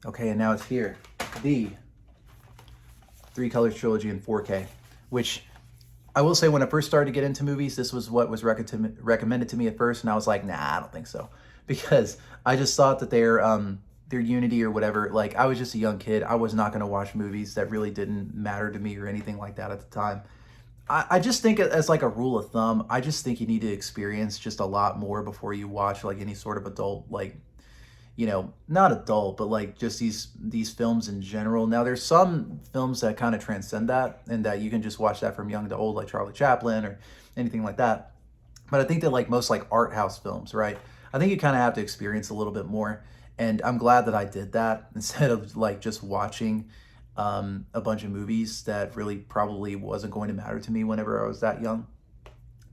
Okay, and now it's here. The Three Colors Trilogy in 4K, which I will say when I first started to get into movies, this was what was recommended to me at first, and I was like, nah, I don't think so. Because I just thought that their Unity or whatever, like I was just a young kid. I was not gonna watch movies that really didn't matter to me or anything like that at the time. I just think as like a rule of thumb, I just think you need to experience just a lot more before you watch like any sort of adult, like, not adult, but like just these films in general. Now there's some films that kind of transcend that and that you can just watch that from young to old, like Charlie Chaplin or anything like that. But I think that like most like art house films, right? I think you kind of have to experience a little bit more. And I'm glad that I did that instead of like just watching a bunch of movies that really probably wasn't going to matter to me whenever I was that young.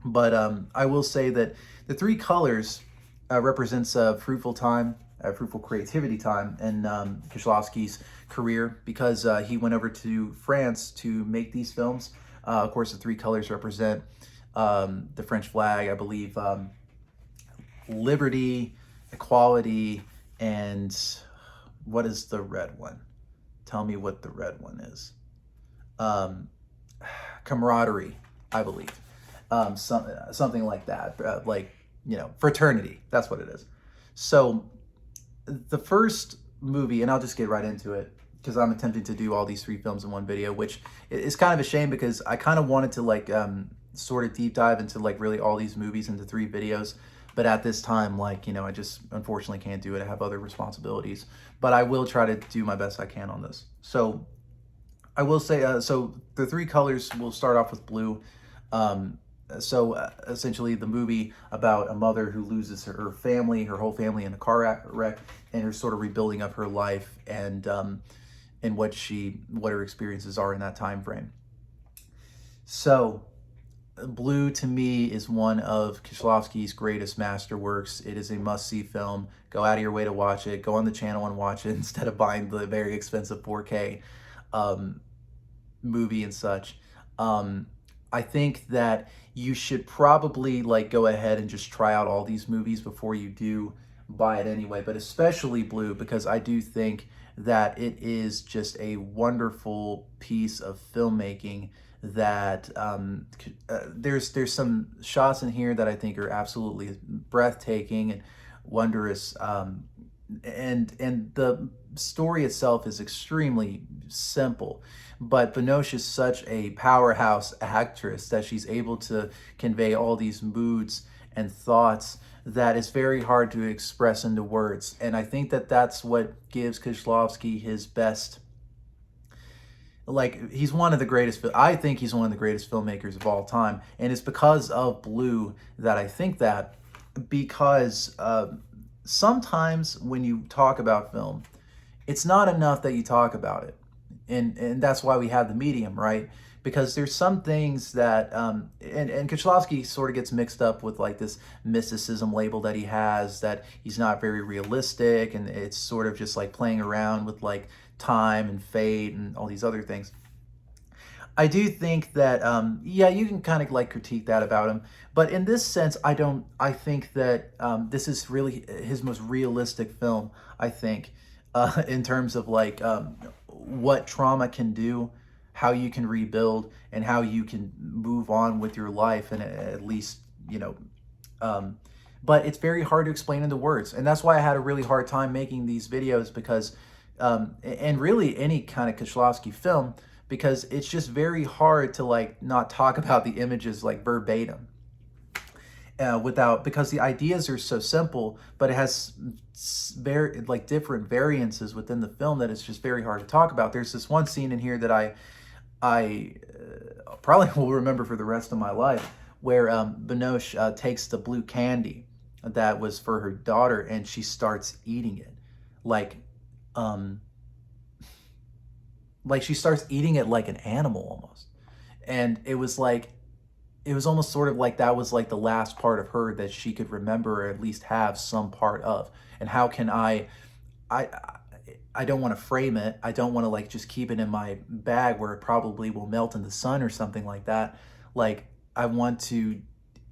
But I will say that the three colors represents a fruitful time, a fruitful creativity time in Kieślowski's career because he went over to France to make these films. Of course, the three colors represent the French flag, I believe, liberty, equality, and what is the red one? Tell me what the red one is. Um, Camaraderie, I believe. Something like that, like fraternity. That's what it is. So the first movie, and I'll just get right into it because I'm attempting to do all these three films in one video, which is kind of a shame because I kind of wanted to like sort of deep dive into like really all these movies into three videos. But at this time, like, I just unfortunately can't do it. I have other responsibilities, but I will try to do my best I can on this. So I will say, so the three colors, will start off with blue. Essentially the movie about a mother who loses her family, her whole family in a car wreck, and her sort of rebuilding of her life and what her experiences are in that time frame. So Blue to me is one of Kieślowski's greatest masterworks. It is a must-see film. Go out of your way to watch it. Go on the channel and watch it instead of buying the very expensive 4K um, movie and such. I think that you should probably like go ahead and just try out all these movies before you do buy it anyway, but especially Blue because I do think that it is just a wonderful piece of filmmaking that there's some shots in here that I think are absolutely breathtaking and wondrous, and the story itself is extremely simple, but Binoche is such a powerhouse actress that she's able to convey all these moods and thoughts that is very hard to express into words. And I think that that's what gives Kieślowski his best. Like he's one of the greatest. I think he's one of the greatest filmmakers of all time, and it's because of Blue that I think that because sometimes when you talk about film, it's not enough that you talk about it, and that's why we have the medium, right? Because there's some things that and Kieślowski sort of gets mixed up with like this mysticism label that he has, that he's not very realistic, and it's sort of just like playing around with like time and fate and all these other things. I do think that yeah, you can kind of like critique that about him, but in this sense, I don't. I think that this is really his most realistic film. I think in terms of like what trauma can do, how you can rebuild, and how you can move on with your life, and at least Um, but it's very hard to explain into words, and that's why I had a really hard time making these videos because, and really any kind of Kieślowski film, because it's just very hard to like not talk about the images like verbatim without, because the ideas are so simple, but it has very like different variances within the film that it's just very hard to talk about. There's this one scene in here that I probably will remember for the rest of my life, where Binoche takes the blue candy that was for her daughter and she starts eating it, like um, like she starts eating it like an animal almost, and it was almost sort of like that was like the last part of her that she could remember or at least have some part of. And how can I I don't want to frame it. I don't want to like just keep it in my bag where it probably will melt in the sun or something like that. Like I want to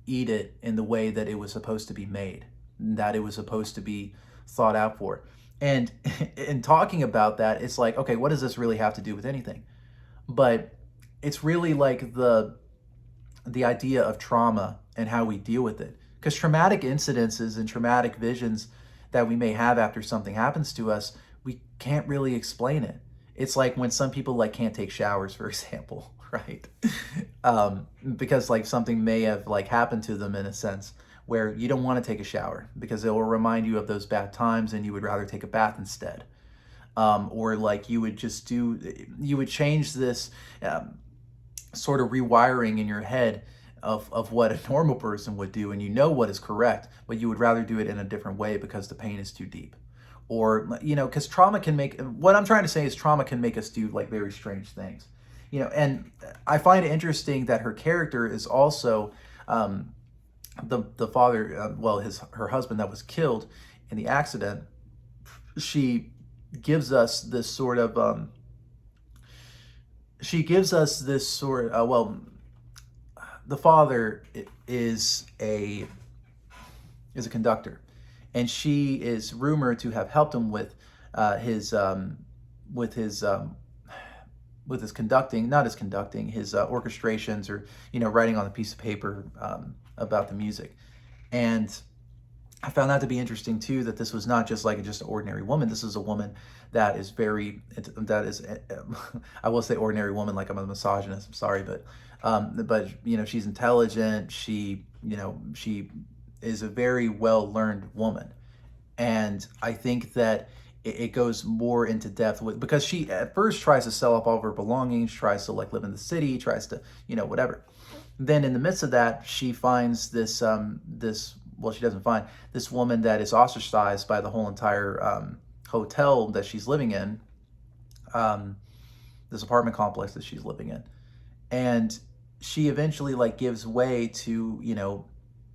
eat it in the way that it was supposed to be made, that it was supposed to be thought out for. And in talking about that, it's like, okay, what does this really have to do with anything? But it's really like the idea of trauma and how we deal with it. Because traumatic incidences and traumatic visions that we may have after something happens to us, we can't really explain it. It's like when some people like can't take showers, for example, right? Because like something may have like happened to them in a sense where you don't want to take a shower because it will remind you of those bad times and you would rather take a bath instead. Or like you would change this sort of rewiring in your head of what a normal person would do, and you know what is correct, but you would rather do it in a different way because the pain is too deep. Or, because trauma can make, what I'm trying to say is trauma can make us do like very strange things. And I find it interesting that her character is also the father, well, her husband that was killed in the accident. She gives us this sort of, well, the father is a conductor, and she is rumored to have helped him with his with his with his conducting, not his conducting, his orchestrations, or writing on a piece of paper about the music. And I found that to be interesting too, that this was not just like just an ordinary woman. This is a woman that is I will say ordinary woman like I'm a misogynist, I'm sorry, but she's intelligent. She is a very well learned woman, and I think that it goes more into depth because she at first tries to sell off all of her belongings, tries to like live in the city, tries to whatever. Then in the midst of that, she finds this well, she doesn't find this woman that is ostracized by the whole entire hotel that she's living in, this apartment complex that she's living in. And she eventually like gives way to,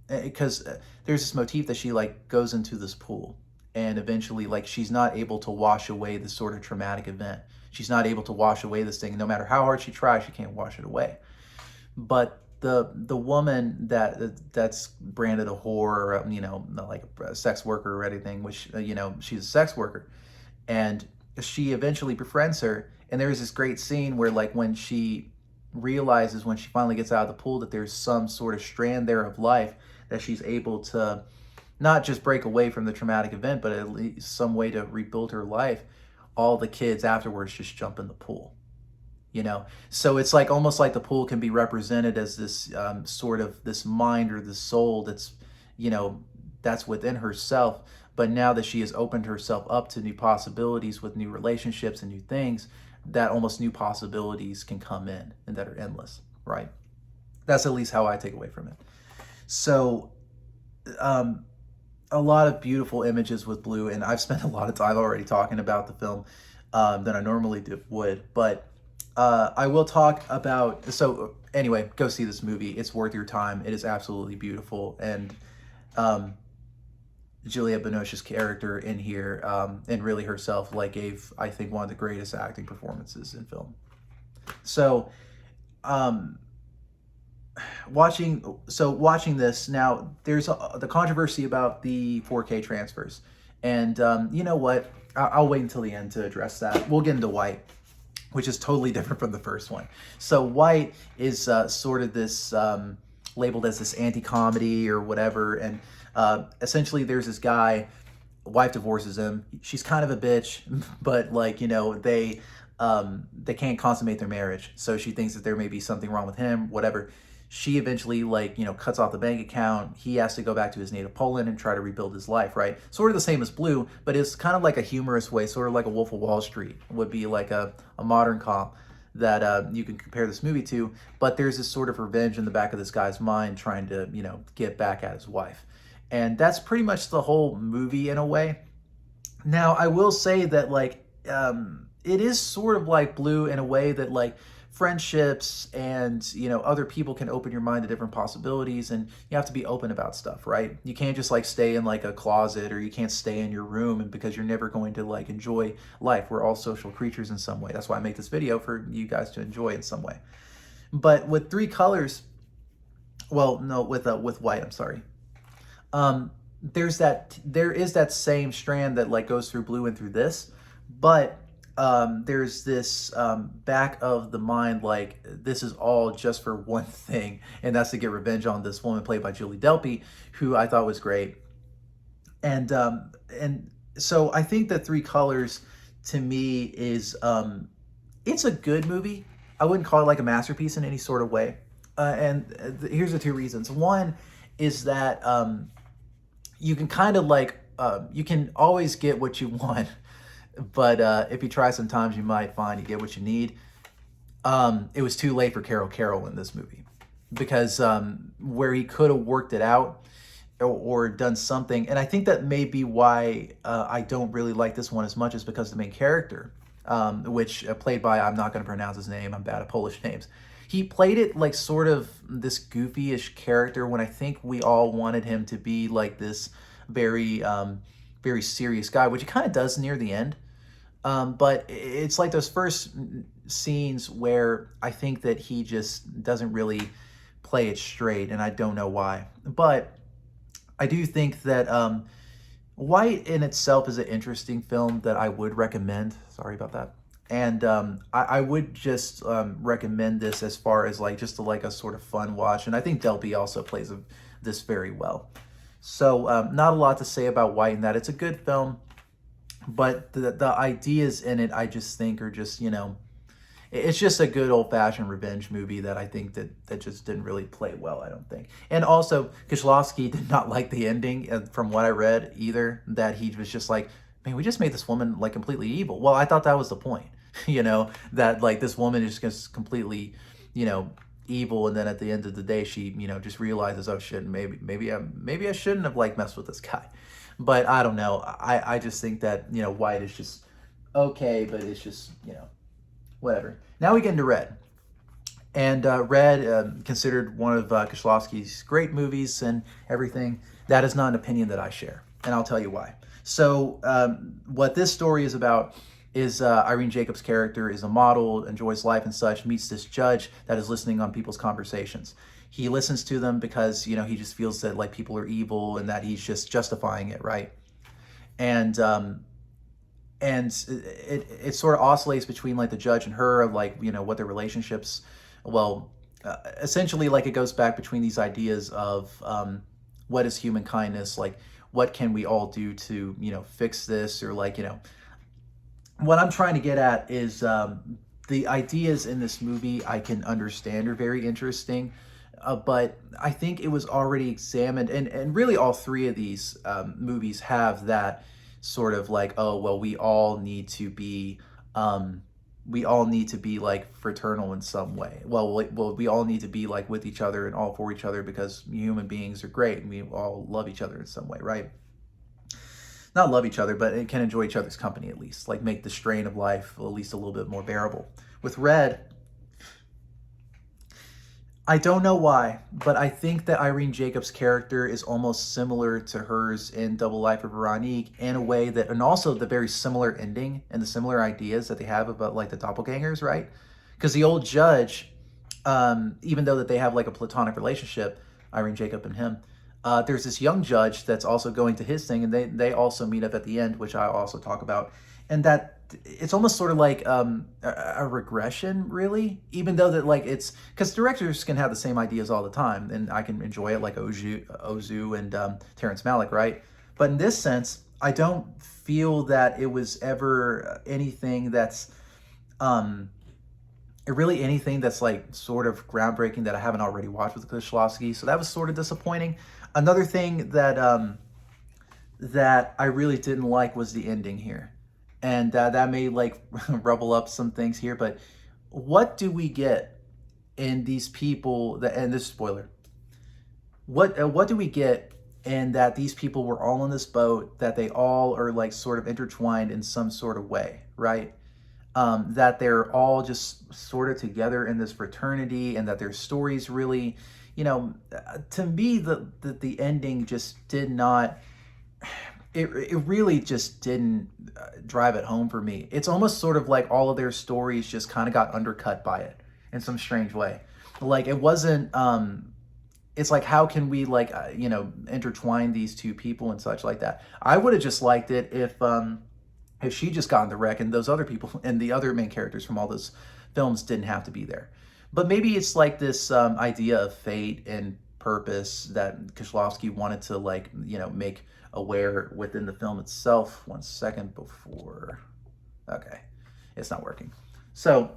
because there's this motif that she like goes into this pool, and eventually like she's not able to wash away this sort of traumatic event. She's not able to wash away this thing. No matter how hard she tries, she can't wash it away. But the woman that's branded a whore, like a sex worker or anything, which she's a sex worker, and she eventually befriends her. And there's this great scene where like when she realizes, when she finally gets out of the pool, that there's some sort of strand there of life that she's able to not just break away from the traumatic event, but at least some way to rebuild her life. All the kids afterwards just jump in the pool. So it's like almost like the pool can be represented as this sort of this mind or this soul that's within herself. But now that she has opened herself up to new possibilities with new relationships and new things, that almost new possibilities can come in and that are endless, right? That's at least how I take away from it. So a lot of beautiful images with Blue, and I've spent a lot of time already talking about the film than I normally would, but I will talk about, so anyway, go see this movie. It's worth your time. It is absolutely beautiful. And Juliette Binoche's character in here, and really herself, like gave, I think, one of the greatest acting performances in film. So, watching this now, there's the controversy about the 4K transfers. And you know what? I'll wait until the end to address that. We'll get into White, which is totally different from the first one. So White is sort of this labeled as this anti-comedy or whatever, and essentially there's this guy, wife divorces him. She's kind of a bitch, but like they can't consummate their marriage, so she thinks that there may be something wrong with him, whatever. She eventually cuts off the bank account. He has to go back to his native Poland and try to rebuild his life, right? Sort of the same as Blue, but it's kind of like a humorous way, sort of like a Wolf of Wall Street would be like a modern comp that you can compare this movie to. But there's this sort of revenge in the back of this guy's mind trying to, get back at his wife. And that's pretty much the whole movie in a way. Now, I will say that it is sort of like Blue in a way that friendships and other people can open your mind to different possibilities, and you have to be open about stuff, right? You can't just stay in a closet, or you can't stay in your room, and because you're never going to enjoy life. We're all social creatures in some way. That's why I make this video, for you guys to enjoy in some way. But with Three Colors, well, no, with White, I'm sorry. there is that same strand that like goes through Blue and through this, but there's this back of the mind like this is all just for one thing, and that's to get revenge on this woman played by Julie Delpy, who I thought was great. And so I think that Three Colors to me is it's a good movie. I wouldn't call it like a masterpiece in any sort of way. Here's the two reasons. One is that you can kind of like you can always get what you want, but if you try sometimes you might find you get what you need. It was too late for Carol in this movie because where he could have worked it out or done something, and I think that may be why I don't really like this one as much, is because the main character, which played by, I'm not going to pronounce his name, I'm bad at Polish names. He played it like sort of this goofy-ish character when I think we all wanted him to be like this very, very serious guy, which he kind of does near the end. But it's like those first scenes where I think that he just doesn't really play it straight, and I don't know why. But I do think that White in itself is an interesting film that I would recommend. Sorry about that. And I would just recommend this as far as like just like a sort of fun watch. And I think Delpy also plays this very well. So not a lot to say about White in that. It's a good film, but the ideas in it I just think are just, you know, it's just a good old-fashioned revenge movie that I think that just didn't really play well, I don't think. And also, Kieślowski did not like the ending, from what I read, either, that he was just like, man, we just made this woman, like, completely evil. Well, I thought that was the point, you know, that, like, this woman is just completely, you know, evil, and then at the end of the day, she, you know, just realizes, oh, shit, maybe I shouldn't have, like, messed with this guy. But I don't know. I just think that, you know, White is just okay, but it's just, you know, whatever. Now we get into Red. And Red, considered one of Kieślowski's great movies and everything, that is not an opinion that I share. And I'll tell you why. So what this story is about is Irene Jacobs' character is a model, enjoys life and such, meets this judge that is listening on people's conversations. He listens to them because, you know, he just feels that like people are evil and that he's just justifying it, right? And it sort of oscillates between like the judge and her, of like, you know, what their relationships, well, essentially like it goes back between these ideas of what is human kindness, like what can we all do to, you know, fix this, or like, you know, what I'm trying to get at is the ideas in this movie I can understand are very interesting, but I think it was already examined, and really all three of these movies have that sort of like, oh well, we all need to be like fraternal in some way. Well, we all need to be like with each other and all for each other because human beings are great and we all love each other in some way, right? Not love each other, but it can enjoy each other's company at least, like make the strain of life at least a little bit more bearable. With Red, I don't know why, but I think that Irene Jacobs' character is almost similar to hers in Double Life of Veronique in a way that, and also the very similar ending and the similar ideas that they have about like the doppelgangers, right? Because the old judge, even though that they have like a platonic relationship, Irene Jacob and him, there's this young judge that's also going to his thing, and they also meet up at the end, which I also talk about, and that it's almost sort of like a regression, really, even though that like it's because directors can have the same ideas all the time, and I can enjoy it like Ozu and Terrence Malick, right? But in this sense, I don't feel that it was ever anything that's really anything that's like sort of groundbreaking that I haven't already watched with Kieślowski. So that was sort of disappointing. Another thing that that I really didn't like was the ending here. And that may like rubble up some things here, but what do we get in these people that, and this is spoiler, what do we get in that these people were all on this boat, that they all are like sort of intertwined in some sort of way, right? That they're all just sort of together in this fraternity, and that their stories really, you know, to me, the ending just did not, it really just didn't drive it home for me. It's almost sort of like all of their stories just kind of got undercut by it in some strange way. Like it wasn't it's like, how can we like intertwine these two people and such like that. I would have just liked it if she just got in the wreck and those other people and the other main characters from all those films didn't have to be there. But maybe it's like this idea of fate and purpose that Kieślowski wanted to like make aware within the film itself. 1 second before. Okay, it's not working. So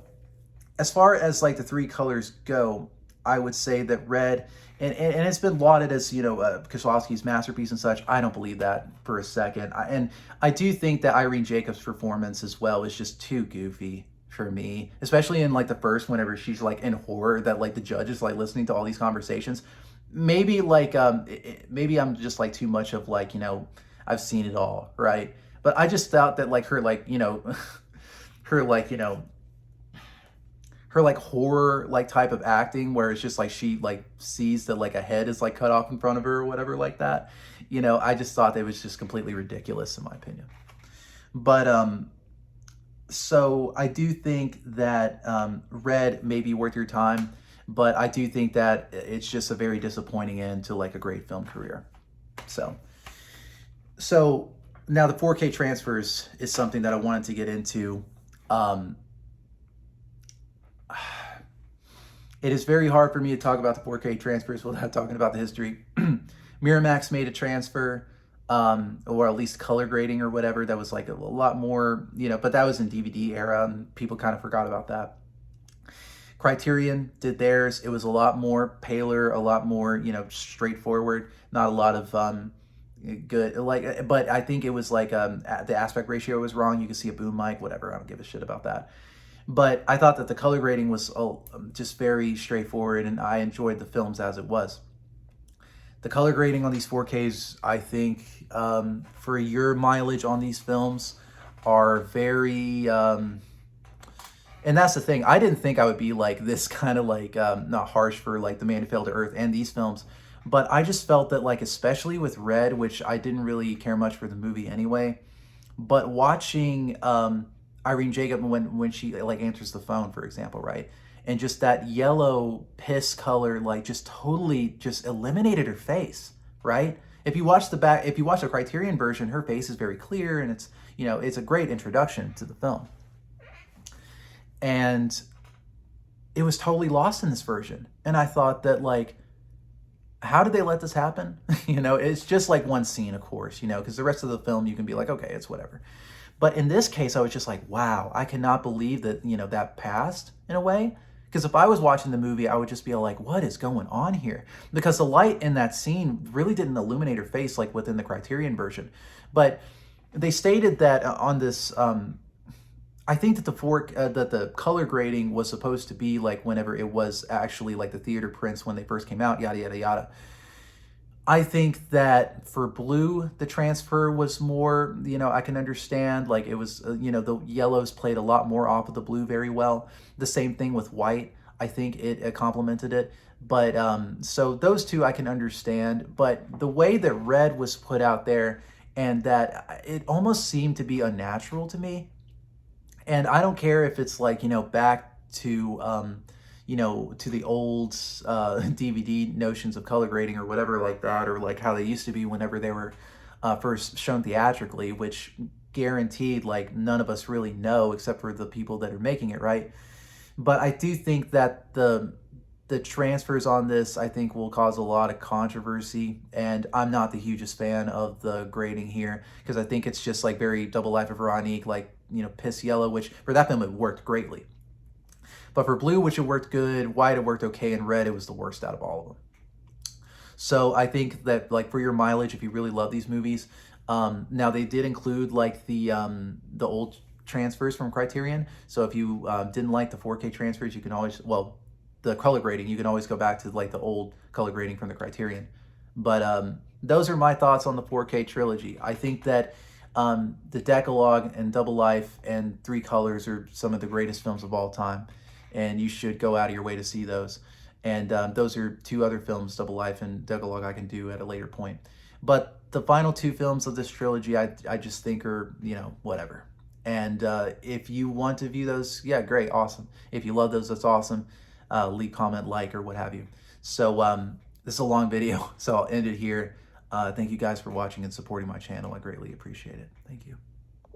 as far as like the three colors go, I would say that red, and it's been lauded as Kieślowski's masterpiece and such. I don't believe that for a second. And I do think that Irene Jacobs' performance as well is just too goofy for me, especially in like the first, whenever she's like in horror, that like the judge is like listening to all these conversations. Maybe like maybe I'm just like too much of like I've seen it all, right? But I just thought that like her like her like her like horror like type of acting, where it's just like she like sees that like a head is like cut off in front of her or whatever like that. I just thought that it was just completely ridiculous in my opinion. But so I do think that red may be worth your time, but I do think that it's just a very disappointing end to like a great film career. So now the 4K transfers is something that I wanted to get into. It is very hard for me to talk about the 4K transfers without talking about the history. Miramax made a transfer, or at least color grading or whatever. That was like a lot more, but that was in DVD era and people kind of forgot about that. Criterion did theirs. It was a lot more paler, a lot more, straightforward. Not a lot of good, like, but I think it was like the aspect ratio was wrong. You can see a boom mic, whatever. I don't give a shit about that. But I thought that the color grading was just very straightforward, and I enjoyed the films as it was. The color grading on these 4Ks, I think, for your mileage on these films, are very... and that's the thing. I didn't think I would be like this kind of like, not harsh for like The Man Who Fell to Earth and these films, but I just felt that like, especially with Red, which I didn't really care much for the movie anyway, but watching... Irene Jacob when she like answers the phone, for example, right? And just that yellow piss color like just totally just eliminated her face, right? If you watch the Criterion version, her face is very clear, and it's it's a great introduction to the film. And it was totally lost in this version. And I thought that like, how did they let this happen? It's just like one scene, of course, because the rest of the film you can be like, okay, it's whatever. But in this case, I was just like, wow, I cannot believe that, that passed in a way. Because if I was watching the movie, I would just be like, what is going on here? Because the light in that scene really didn't illuminate her face like within the Criterion version. But they stated that on this, I think that the color grading was supposed to be like whenever it was actually like the theater prints when they first came out, yada, yada, yada. I think that for blue, the transfer was more, I can understand, like it was, the yellows played a lot more off of the blue very well. The same thing with white. I think it complemented it. But so those two I can understand. But the way that red was put out there, and that it almost seemed to be unnatural to me. And I don't care if it's like, back to, to the old DVD notions of color grading or whatever like that, or like how they used to be whenever they were first shown theatrically, which guaranteed like none of us really know except for the people that are making it, right? But I do think that the transfers on this, I think, will cause a lot of controversy, and I'm not the hugest fan of the grading here, because I think it's just like very Double Life of Veronique, like, piss yellow, which for that film it worked greatly. But for blue, which it worked good, white it worked okay, and red it was the worst out of all of them. So I think that like for your mileage, if you really love these movies, now they did include like the old transfers from Criterion. So if you didn't like the 4K transfers, you can always, well, the color grading, you can always go back to like the old color grading from the Criterion. But those are my thoughts on the 4K trilogy. I think that the Decalogue and Double Life and Three Colors are some of the greatest films of all time, and you should go out of your way to see those. And those are two other films, Double Life and Decalogue, I can do at a later point. But the final two films of this trilogy, I just think are, whatever. And if you want to view those, yeah, great, awesome. If you love those, that's awesome. Leave, comment, like, or what have you. So This is a long video, so I'll end it here. Thank you guys for watching and supporting my channel. I greatly appreciate it. Thank you.